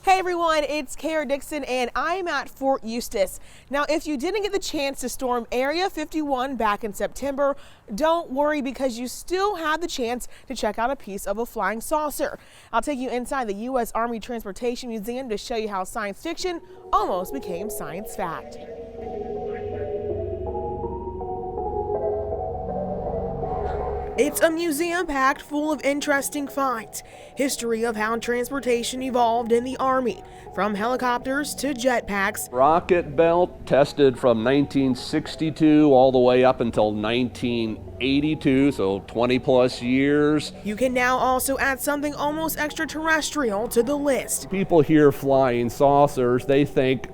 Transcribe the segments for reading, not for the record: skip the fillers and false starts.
Hey everyone, it's Kara Dixon and I'm at Fort Eustis. Now, if you didn't get the chance to storm Area 51 back in September, don't worry because you still have the chance to check out a piece of a flying saucer. I'll take you inside the U.S. Army Transportation Museum to show you how science fiction almost became science fact. It's a museum packed full of interesting finds. History of how transportation evolved in the Army, from helicopters to jetpacks. Rocket belt tested from 1962 all the way up until 1982, so 20 plus years. You can now also add something almost extraterrestrial to the list. People hear flying saucers, they think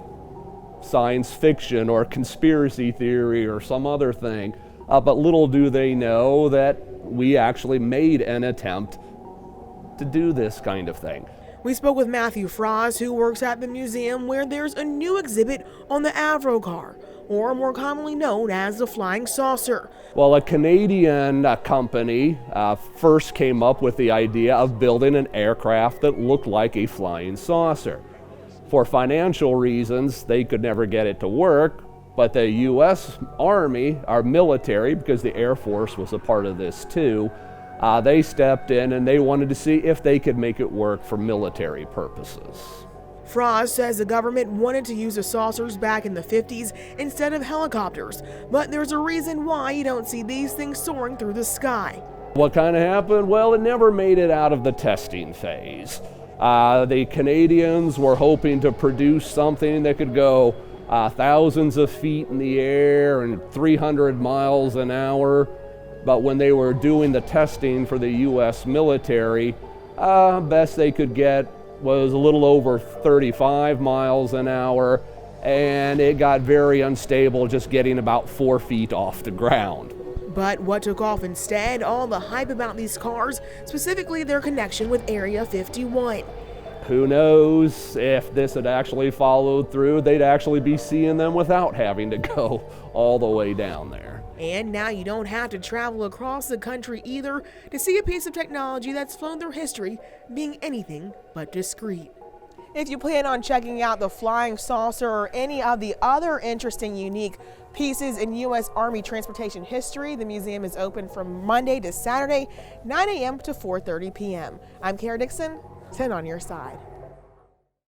science fiction or conspiracy theory or some other thing. But little do they know that we actually made an attempt to do this kind of thing. We spoke with Matthew Frost, who works at the museum where there's a new exhibit on the Avro car, or more commonly known as the flying saucer. Well, a Canadian company first came up with the idea of building an aircraft that looked like a flying saucer. For financial reasons, they could never get it to work. But the U.S. Army, our military, because the Air Force was a part of this too, they stepped in and they wanted to see if they could make it work for military purposes. Frost says the government wanted to use the saucers back in the 50s instead of helicopters, but there's a reason why you don't see these things soaring through the sky. What kind of happened? Well, it never made it out of the testing phase. The Canadians were hoping to produce something that could go thousands of feet in the air and 300 miles an hour. But when they were doing the testing for the U.S. military, best they could get was a little over 35 miles an hour, and it got very unstable, just getting about 4 feet off the ground. But what took off instead? All the hype about these cars, specifically their connection with Area 51. Who knows if this had actually followed through, they'd actually be seeing them without having to go all the way down there. And now you don't have to travel across the country either to see a piece of technology that's flown through history being anything but discreet. If you plan on checking out the flying saucer or any of the other interesting, unique pieces in U.S. Army transportation history, the museum is open from Monday to Saturday, 9 a.m. to 4:30 p.m. I'm Kara Dixon, 10 on your side.